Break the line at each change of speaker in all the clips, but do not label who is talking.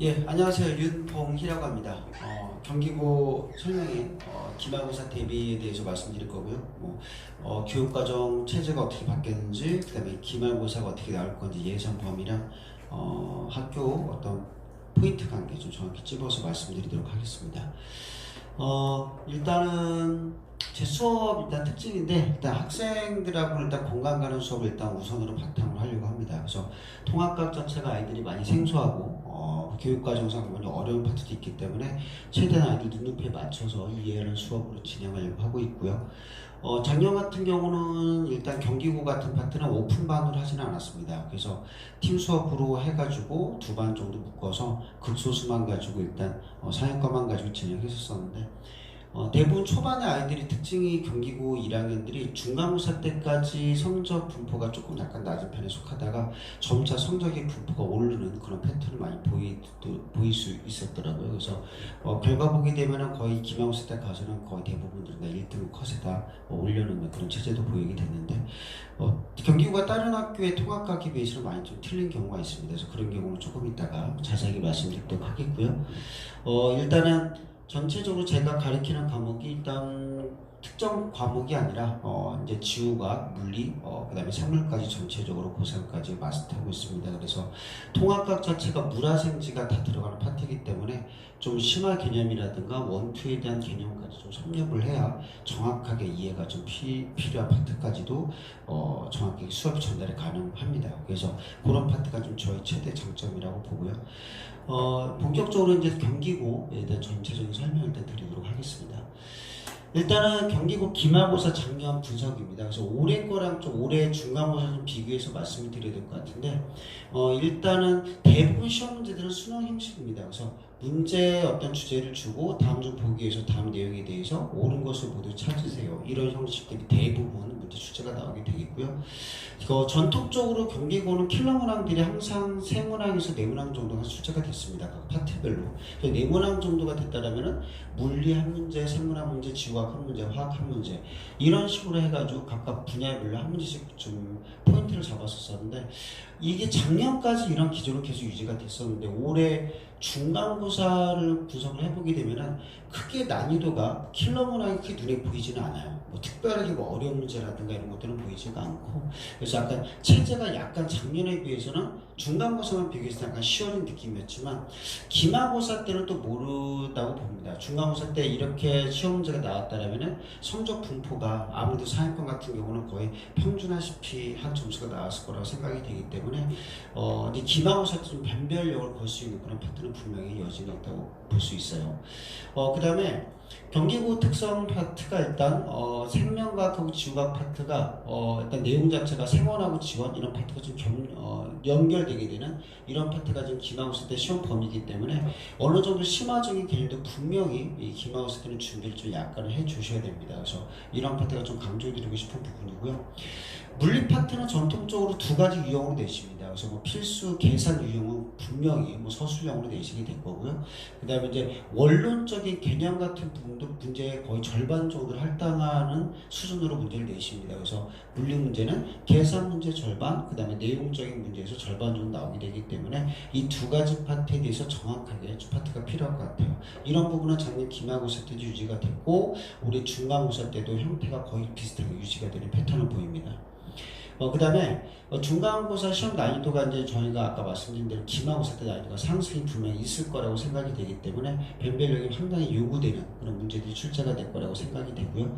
예, 안녕하세요. 윤봉희라고 합니다. 경기고 설명회 기말고사 대비에 대해서 말씀드릴 거고요. 교육과정 체제가 어떻게 바뀌었는지, 그다음에 기말고사가 어떻게 나올 건지 예상 범위랑 학교 어떤 포인트 관계 좀 정확히 찝어서 말씀드리도록 하겠습니다. 일단은 제 수업 일단 특징인데, 일단 학생들하고 일단 공감 가는 수업을 일단 우선으로 바탕으로 하려고 합니다. 그래서 통합각 자체가 아이들이 많이 생소하고 교육과정상 많이 어려운 파트도 있기 때문에 최대한 아이들 눈높이에 맞춰서 이해하는 수업으로 진행하려고 하고 있고요. 작년 같은 경우는 일단 경기고 같은 파트는 오픈반으로 하지는 않았습니다. 그래서 팀 수업으로 해가지고 두 반 정도 묶어서 극소수만 가지고 일단 상위권만 가지고 진행했었었는데, 대부분 초반에 아이들이 특징이 경기고 1학년들이 중간고사 때까지 성적 분포가 조금 약간 낮은 편에 속하다가 점차 성적의 분포가 오르는 그런 패턴을 많이 보일 수 있었더라고요. 그래서 결과 보게 되면은 거의 기말고사 때 가서는 거의 대부분들 1등 컷에다 올려놓는 그런 체제도 보이게 됐는데, 경기고가 다른 학교의 통합각에 비해서는 많이 좀 틀린 경우가 있습니다. 그래서 그런 경우는 조금 이따가 자세하게 말씀드리도록 하겠고요. 일단은 전체적으로 제가 가르치는 과목이 일단 특정 과목이 아니라 이제 지구과학, 물리, 그다음에 생물까지 전체적으로 고생까지 마스터하고 있습니다. 그래서 통합각 자체가 물화생지가 다 들어가는 파트이기 때문에 좀 심화 개념이라든가 원투에 대한 개념까지 좀 섭렵을 해야 정확하게 이해가 좀 필요한 파트까지도 정확히 수업 전달이 가능합니다. 그래서 그런 파트가 좀 저희 최대 장점이라고 보고요. 본격적으로 이제 경기고에 대한 전체적인 설명을 일단 드리도록 하겠습니다. 일단은 경기고 기말고사 작년 분석입니다. 그래서 올해 거랑 좀 올해 중간고사 좀 비교해서 말씀을 드려야 될 것 같은데, 일단은 대부분 시험 문제들은 수능 형식입니다. 그래서 문제 어떤 주제를 주고 다음 중 보기에서 다음 내용에 대해서 옳은 것을 모두 찾으세요. 이런 형식들이 대부분 문제 주제가 나오게 되겠고요. 전통적으로 경기고는 킬러 문항들이 항상 세 문항에서 네 문항 정도가 출제가 됐습니다. 각 파트별로. 네 문항 정도가 됐다라면은 물리 한 문제, 생물학 문제, 지구학 한 문제, 화학 한 문제, 이런 식으로 해가지고 각각 분야별로 한 문제씩 좀 포인트를 잡았었는데, 이게 작년까지 이런 기조로 계속 유지가 됐었는데 올해 중간고사를 분석을 해보게 되면은 크게 난이도가 킬러 문항이 크게 눈에 보이지는 않아요. 특별하게 어려운 문제라든가 이런 것들은 보이지가 않고, 그래서 약간 체제가 약간 작년에 비해서는 중간고사만 비교해서 약간 쉬워진 느낌이었지만 기말고사 때는 또 모르다고 봅니다. 중간고사 때 이렇게 시험 문제가 나왔다라면은 성적 분포가 아무래도 상위권 같은 경우는 거의 평준하시피 한 점수가 나왔을 거라고 생각이 되기 때문에 이제 기말고사 때 좀 변별력을 볼 수 있는 그런 파트는 분명히 여지가 있다고 볼 수 있어요. 그 다음에 경기고 특성 파트가 일단 생명과학하고 지구과학 파트가 일단 내용 자체가 생원하고 지원 이런 파트가 좀 연결되게 되는 이런 파트가 좀 기말고사 때 시험 범위이기 때문에 어느 정도 심화적인 개념도 분명히 이 기말고사 때는 준비를 좀 약간 해주셔야 됩니다. 그래서 이런 파트가 좀 강조해드리고 싶은 부분이고요. 물리 파트는 전통적으로 두 가지 유형으로 내십니다. 그래서 필수 계산 유형은 분명히 서술형으로 내시게 될 거고요. 그 다음에 이제 원론적인 개념 같은 부분도 문제의 거의 절반 정도를 할당하는 수준으로 문제를 내십니다. 그래서 물리 문제는 계산 문제 절반, 그 다음에 내용적인 문제에서 절반 정도 나오게 되기 때문에 이 두 가지 파트에 대해서 정확하게 파트가 필요할 것 같아요. 이런 부분은 작년 기말고사 때도 유지가 됐고 올해 중간고사 때도 형태가 거의 비슷하게 유지가 되는 패턴을 보입니다. 그 다음에 중간고사 시험 난이도가 이제 저희가 아까 말씀드린 대로 기말고사 때 난이도가 상승이 분명히 있을 거라고 생각이 되기 때문에 변별력이 상당히 요구되는 그런 문제들이 출제가 될 거라고 생각이 되고요.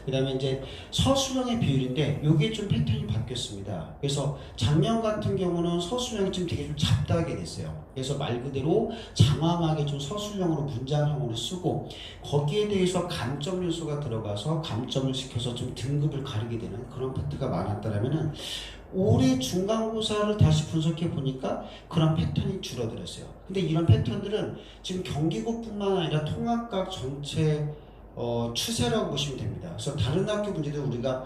그 다음에 이제 서술형의 비율인데 요게 좀 패턴이 바뀌었습니다. 그래서 작년 같은 경우는 서술형이 좀 되게 좀 잡다하게 됐어요. 그래서 말 그대로 장황하게 좀 서술형으로 문장형으로 쓰고 거기에 대해서 감점 요소가 들어가서 감점을 시켜서 좀 등급을 가르게 되는 그런 파트가 많았다라면은 올해 중간고사를 다시 분석해 보니까 그런 패턴이 줄어들었어요. 근데 이런 패턴들은 지금 경기고뿐만 아니라 통합각 전체 추세라고 보시면 됩니다. 그래서 다른 학교 문제도 우리가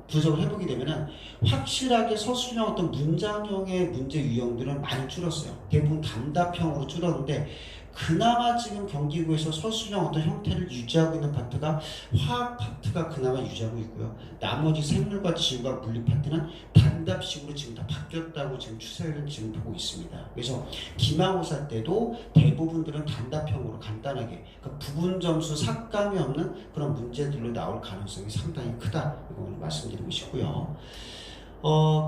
분석을 해보게 되면은 확실하게 서술형 어떤 문장형의 문제 유형들은 많이 줄었어요. 대부분 단답형으로 줄었는데 그나마 지금 경기고에서 서술형 어떤 형태를 유지하고 있는 파트가 화학 파트가 그나마 유지하고 있고요. 나머지 생물과 지구과 물리 파트는 다 단답식으로 지금 다 바뀌었다고 지금 추세를 지금 보고 있습니다. 그래서 기말고사 때도 대부분들은 단답형으로 간단하게 그러니까 부분 점수 삭감이 없는 그런 문제들로 나올 가능성이 상당히 크다. 이거 오늘 말씀드리고 싶고요.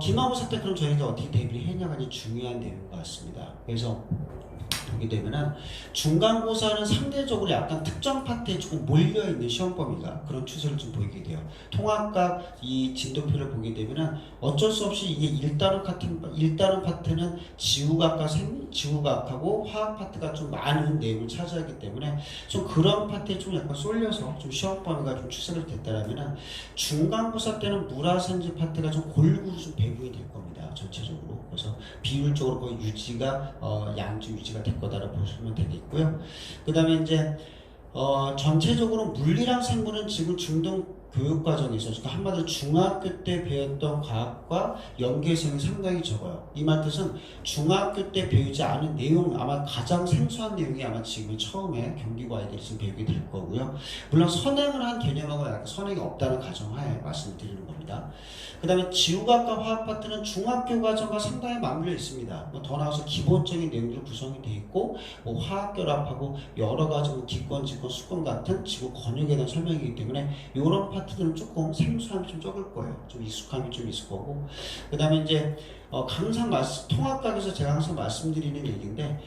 기말고사 때 그럼 저희가 어떻게 대비를 했냐가 중요한 내용인 것 같습니다. 그래서 보게 되면은 중간고사는 상대적으로 약간 특정 파트에 조금 몰려있는 시험 범위가 그런 추세를 좀 보이게 돼요. 통합과 이 진도표를 보게 되면은 어쩔 수 없이 이게 1단원 파트는 지구과학하고 화학 파트가 좀 많은 내용을 차지하기 때문에 좀 그런 파트에 좀 약간 쏠려서 좀 시험 범위가 좀 추세가 됐다라면은 중간고사 때는 물화산지 파트가 좀 골고루 좀 배분이 될 겁니다. 전체적으로. 그래서 비율적으로 거의 양주 유지가 될 거다라고 보시면 되겠고요. 그 다음에 이제 전체적으로 물리랑 생물은 지금 중등 교육과정에서 그러니까 한마디로 중학교 때 배웠던 과학과 연계성이 상당히 적어요. 이 말 뜻은 중학교 때 배우지 않은 내용 아마 가장 생소한 내용이 아마 지금 처음에 경기고 아이들이 지금 배우게 될 거고요. 물론 선행을 한 개념하고 약간 선행이 없다는 가정하에 말씀드리는 겁니다. 그 다음에 지구과학과 화학 파트는 중학교 과정과 상당히 맞물려 있습니다. 더 나아가서 기본적인 내용들이 구성이 되어 있고 화학 결합하고 여러 가지 기권, 직권, 수권 같은 지구 권역에 대한 설명이기 때문에 이런 파트들은 조금 생소함이 좀 적을 거예요. 좀 익숙함이 좀 있을 거고. 그 다음에 이제 통합학에서 제가 항상 말씀드리는 얘기인데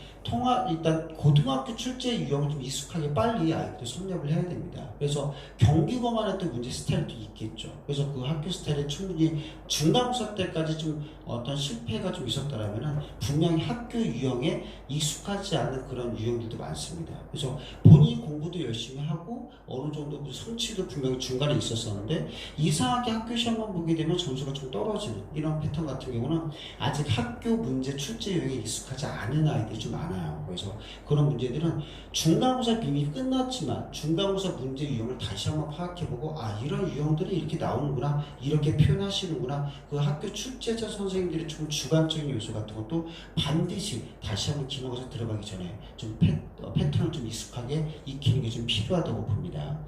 일단 고등학교 출제 유형을 좀 익숙하게 빨리 아이들 섭렵을 해야 됩니다. 그래서 경기고만 했던 문제 스타일도 있겠죠. 그래서 그 학교 스타일에 충분히 중간고사 때까지 좀 어떤 실패가 좀 있었다라면은 분명히 학교 유형에 익숙하지 않은 그런 유형들도 많습니다. 그래서 본인 공부도 열심히 하고 어느 정도 성취도 분명히 중간에 있었었는데 이상하게 학교 시험만 보게 되면 점수가 좀 떨어지는 이런 패턴 같은 경우는 아직 학교 문제 출제 유형에 익숙하지 않은 아이들이 좀 많아요. 그래서 그런 문제들은 중간고사 이미 끝났지만 중간고사 문제 유형을 다시 한번 파악해보고 이런 유형들이 이렇게 나오는구나, 이렇게 표현하시는구나. 그 학교 출제자 선생님들이 좀 주관적인 요소 같은 것도 반드시 다시 한번 기말고사 들어가기 전에 좀 패턴을 좀 익숙하게 익히는 게 좀 필요하다고 봅니다.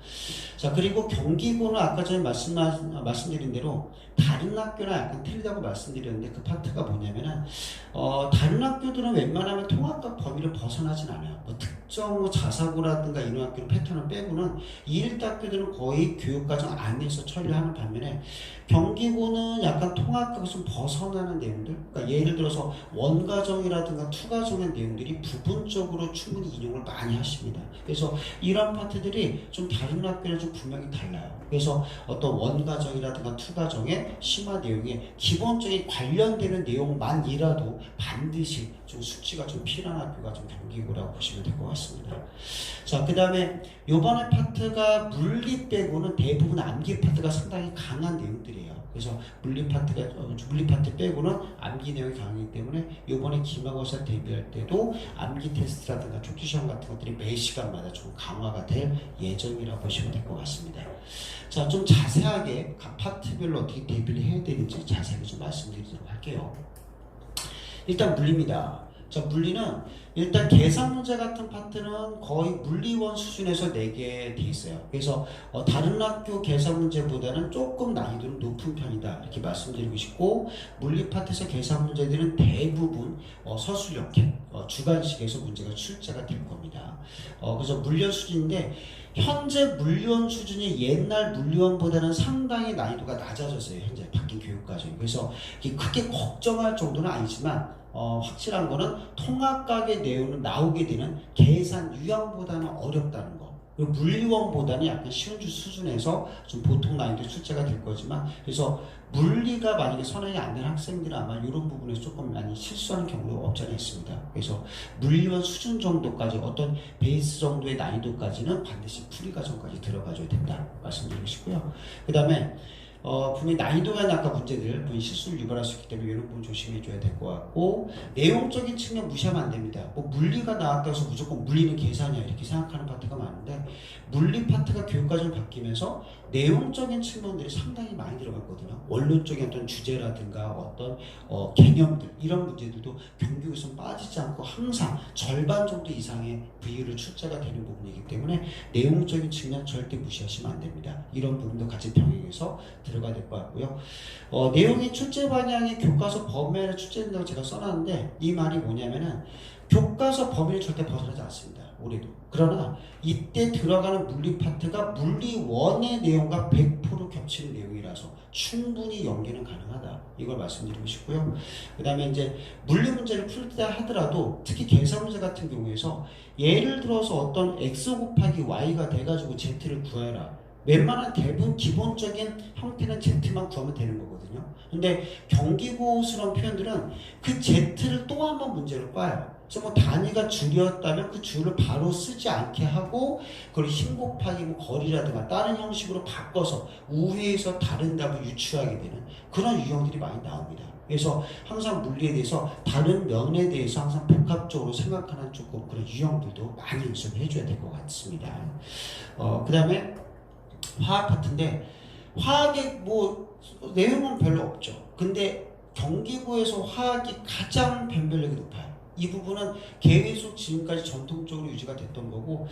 자, 그리고 경기고는 아까 전에 말씀드린 대로 다른 학교랑 약간 틀리다고 말씀드렸는데 그 파트가 뭐냐면은 다른 학교들은 웬만하면 통합과 범위를 벗어나진 않아요. 특정 자사고라든가 이런 학교는 패턴을 빼고는 이일대 학교들은 거의 교육과정 안에서 처리하는 반면에 경기고는 약간 통합과 좀 벗어나는 내용들, 그러니까 예를 들어서 원과정이라든가 투과정의 내용들이 부분적으로 충분히 인용을 많이 하십니다. 그래서 이런 파트들이 좀 다른 학교랑 좀 분명히 달라요. 그래서 어떤 원과정이라든가 투과정의 심화 내용에 기본적인 관련되는 내용만이라도 반드시 좀 숙지가 좀 필요한 학교가 좀 경기고라고 보시면 될 것 같습니다. 자, 그 다음에 요번에 파트가 물리 빼고는 대부분 암기 파트가 상당히 강한 내용들이에요. 그래서 물리 파트 빼고는 암기 내용이 강하기 때문에 요번에 기말고사 대비할 때도 암기 테스트라든가 촉지시험 같은 것들이 매 시간마다 좀 강화가 될 예정이라고 보시면 될 것 같습니다. 자, 좀 자세하게 각 파트별로 어떻게 대비를 해야 되는지 자세하게 좀 말씀드리도록 할게요. 일단 물리입니다. 자, 물리는 일단 계산 문제 같은 파트는 거의 물리원 수준에서 내게 돼 있어요. 그래서 다른 학교 계산 문제보다는 조금 난이도는 높은 편이다 이렇게 말씀드리고 싶고, 물리 파트에서 계산 문제들은 대부분 서술형계 주관식에서 문제가 출제가 될 겁니다. 그래서 물리원 수준인데 현재 물리원 수준이 옛날 물리원보다는 상당히 난이도가 낮아졌어요. 현재 바뀐 교육과정이. 그래서 크게 걱정할 정도는 아니지만 확실한 거는 통합각의 내용은 나오게 되는 계산 유형보다는 어렵다는 거. 그리고 물리원보다는 약간 쉬운 수준에서 좀 보통 난이도 출제가 될 거지만, 그래서 물리가 만약에 선행이 안 된 학생들은 아마 이런 부분에서 조금 많이 실수하는 경우가 없지 않아 있습니다. 그래서 물리원 수준 정도까지 어떤 베이스 정도의 난이도까지는 반드시 풀이 과정까지 들어가줘야 된다 말씀드리고 싶고요. 그 다음에 분명히 난이도가 낮은 문제들 분명히 실수를 유발할 수 있기 때문에 이런 부분 조심해줘야 될 것 같고, 내용적인 측면 무시하면 안 됩니다. 물리가 나왔다고 해서 무조건 물리는 계산이야 이렇게 생각하는 파트가 많은데, 물리 파트가 교육과정이 바뀌면서 내용적인 측면들이 상당히 많이 들어갔거든요. 원론적인 어떤 주제라든가 어떤 개념들 이런 문제들도 경기에서 빠지지 않고 항상 절반 정도 이상의 비율을 출제가 되는 부분이기 때문에 내용적인 측면 절대 무시하시면 안 됩니다. 이런 부분도 같이 병행해서 들어가야 될 것 같고요. 내용이 출제 방향이 교과서 범위를 출제된다고 제가 써놨는데 이 말이 뭐냐면은 교과서 범위를 절대 벗어나지 않습니다. 올해도. 그러나 이때 들어가는 문리 파트가 문리 1의 내용과 100% 겹치는 내용이라서 충분히 연계는 가능하다. 이걸 말씀드리고 싶고요. 그 다음에 이제 물리 문제를 풀 때 하더라도 특히 계산 문제 같은 경우에서 예를 들어서 어떤 x 곱하기 y가 돼가지고 z를 구해라. 웬만한 대부분 기본적인 형태는 z만 구하면 되는 거거든요. 근데 경기고스러운 표현들은 그 z를 또 한 번 문제를 꽈요. 그래서 뭐 단위가 줄이었다면 그 줄을 바로 쓰지 않게 하고 그걸 힘 곱하기 뭐 거리라든가 다른 형식으로 바꿔서 우회해서 다른 답을 유추하게 되는 그런 유형들이 많이 나옵니다. 그래서 항상 물리에 대해서 다른 면에 대해서 항상 복합적으로 생각하는 조금 그런 유형들도 많이 연습을 해줘야 될 것 같습니다. 그 다음에 화학 파트인데 화학의 뭐 내용은 별로 없죠. 근데 경기고에서 화학이 가장 변별력이 높아요. 이 부분은 계속 지금까지 전통적으로 유지가 됐던 거고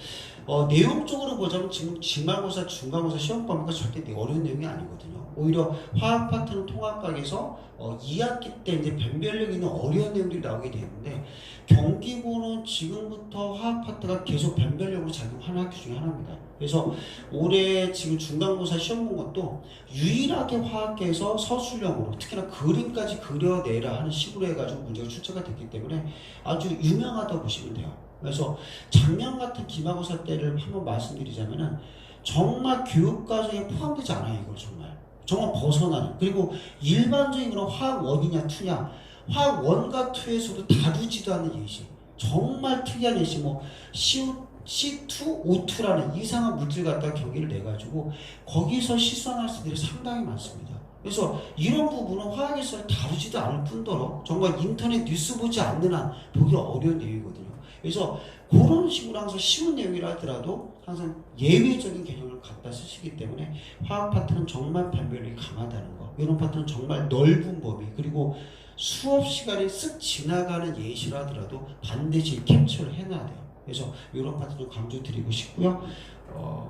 내용적으로 보자면 지금 기말고사, 중간고사 시험 범위가 절대 어려운 내용이 아니거든요. 오히려 화학 파트는 통합학에서 2학기 때 이제 변별력 있는 어려운 내용들이 나오게 되는데 경기고는 지금부터 화학 파트가 계속 변별력으로 작용하는 학교 중에 하나입니다. 그래서 올해 지금 중간고사 시험 본 것도 유일하게 화학계에서 서술형으로 특히나 그림까지 그려내라 하는 식으로 해가지고 문제가 출제가 됐기 때문에 아주 유명하다고 보시면 돼요. 그래서 작년 같은 기말고사 때를 한번 말씀드리자면은 정말 교육과정에 포함되지 않아요. 이걸 정말 벗어나는. 그리고 일반적인 그런 화학 1이냐 2냐 화학 1과 2에서도 다루지도 않는 예시. 정말 특이한 예시 뭐 C2, O2라는 이상한 물질 갖다가 경기를 내가지고 거기서 실수한 학생들이 상당히 많습니다. 그래서 이런 부분은 화학에서 다루지도 않을 뿐더러 정말 인터넷 뉴스 보지 않는 한 보기 어려운 내용이거든요. 그래서 그런 식으로 항상 쉬운 내용이라 하더라도 항상 예외적인 개념을 갖다 쓰시기 때문에 화학 파트는 정말 변별력이 강하다는 거. 이런 파트는 정말 넓은 범위 그리고 수업 시간에 쓱 지나가는 예시라 하더라도 반드시 캡처를 해놔야 돼요. 그래서 이런 파트도 강조드리고 싶고요.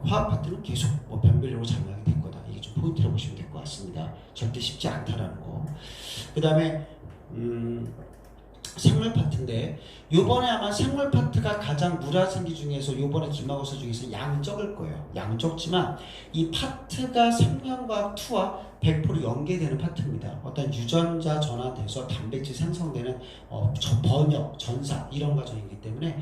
화학 파트는 계속 변별력으로 작용하게 될 거다. 이게 좀 포인트로 보시면 될 것 같습니다. 절대 쉽지 않다라는 거. 그 다음에 생물 파트인데 요번에 아마 생물 파트가 가장 물화생기 중에서 요번에 기말고사 중에서 양은 적을 거예요. 양은 적지만 이 파트가 생명과학 2와 100% 연계되는 파트입니다. 어떤 유전자 전환돼서 단백질 생성되는 번역, 전사 이런 과정이기 때문에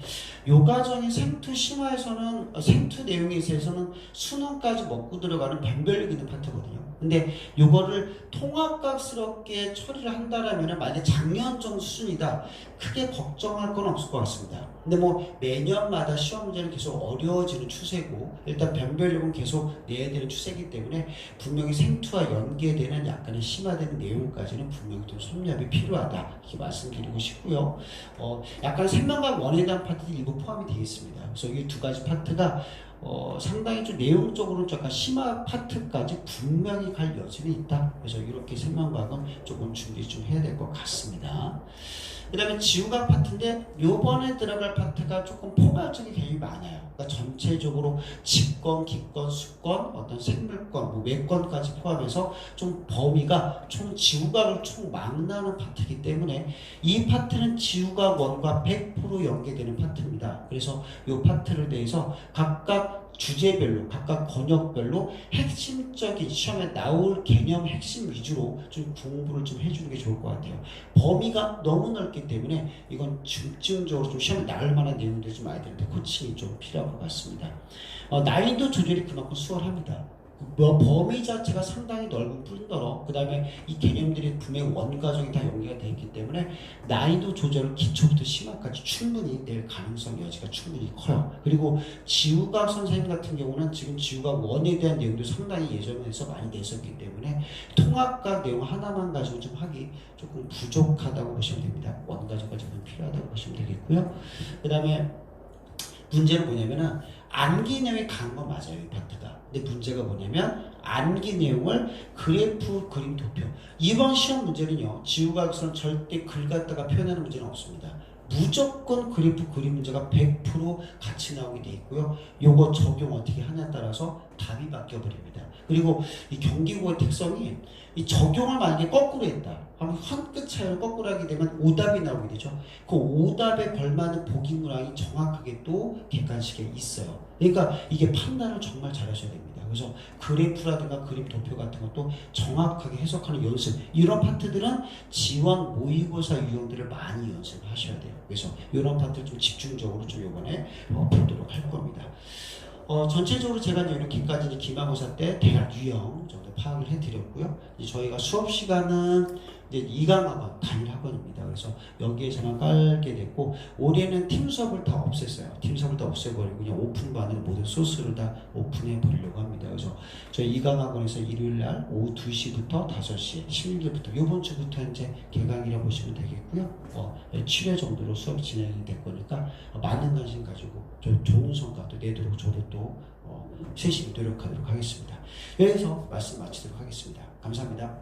요 과정이 생투 심화에서는 생투 내용에 있어서는 수능까지 먹고 들어가는 변별력 있는 파트거든요. 근데 요거를 통합각스럽게 처리를 한다라면 만약 작년 정도 수준이다 크게 걱정할 건 없을 것 같습니다. 근데 뭐 매년마다 시험 문제는 계속 어려워지는 추세고 일단 변별력은 계속 내야 되는 추세이기 때문에 분명히 생투와 연계되는 약간의 심화되는 내용까지는 분명히 좀 섭렵이 필요하다 이렇게 말씀드리고 싶고요. 약간 생명과학 원에 대한 파트들이 일부 포함이 되어 있습니다. 그래서 이 두 가지 파트가 상당히 좀 내용적으로 약간 심화 파트까지 분명히 갈 여지는 있다. 그래서 이렇게 생명과학은 조금 준비 좀 해야 될 것 같습니다. 그 다음에 지구과학 파트인데 요번에 들어갈 파트가 조금 포괄적인 개념이 많아요. 그러니까 전체적으로 직권, 기권, 수권, 어떤 생물권, 뭐 외권까지 포함해서 좀 범위가 총 지구과학을 총 망라하는 파트이기 때문에 이 파트는 지구과학 1과 100% 연계되는 파트입니다. 그래서 이 파트를 대해서 각각 주제별로 각각 권역별로 핵심적인 시험에 나올 개념 핵심 위주로 좀 공부를 좀 해주는 게 좋을 것 같아요. 범위가 너무 넓기 때문에 이건 집중적으로 좀 시험에 나올 만한 내용들이 좀 아이들한테 코칭이 좀 필요할 것 같습니다. 난이도 조절이 그만큼 수월합니다. 범위 자체가 상당히 넓은 뿐더러 그 다음에 이 개념들이 분명히 원과정이 다 연계가 되어 있기 때문에 난이도 조절을 기초부터 심화까지 충분히 낼 가능성 여지가 충분히 커요. 그리고 지구과학 선생님 같은 경우는 지금 지구과학 1에 대한 내용도 상당히 예전에서 많이 냈었기 때문에 통합과학 내용 하나만 가지고 좀 하기 조금 부족하다고 보시면 됩니다. 원과정까지 좀 필요하다고 보시면 되겠고요. 그 다음에 문제는 뭐냐면은 암기 내용이 강한 건 맞아요. 이 파트가. 근데 문제가 뭐냐면 암기 내용을 그래프, 그림, 도표. 이번 시험 문제는요. 지구과학에서는 절대 글 갖다가 표현하는 문제는 없습니다. 무조건 그래프 그림 문제가 100% 같이 나오게 돼 있고요. 요거 적용 어떻게 하냐에 따라서 답이 바뀌어 버립니다. 그리고 이 경기국어의 특성이 이 적용을 만약에 거꾸로 했다 하면 한 끗 차이로 거꾸로 하게 되면 오답이 나오게 되죠. 그 오답에 걸맞는 보기 문항이 정확하게 또 객관식에 있어요. 그러니까 이게 판단을 정말 잘하셔야 됩니다. 그래서 그래프라든가 그림 도표 같은 것도 정확하게 해석하는 연습, 이런 파트들은 지원 모의고사 유형들을 많이 연습하셔야 돼요. 그래서 이런 파트를 좀 집중적으로 좀 이번에 보도록 할 겁니다. 전체적으로 제가 이렇게까지 기말고사 때 대략 유형 정도 파악을 해드렸고요. 이제 저희가 수업 시간은 이제 2강학원, 단일 학원입니다. 그래서 여기에서만 깔게 됐고, 올해는 팀 수업을 다 없앴어요. 팀 수업을 다 없애버리고 그냥 오픈반을 모든 소스를 다 오픈해 버리려고 합니다. 그래서 저희 2강학원에서 일요일날 오후 2시부터 5시, 16일부터 이번 주부터 이제 개강이라 보시면 되겠고요. 7회 정도로 수업이 진행이 될 거니까 많은 관심 가지고 좀 좋은 성과도 내도록 저도 또 세심히 노력하도록 하겠습니다. 여기서 말씀 마치도록 하겠습니다. 감사합니다.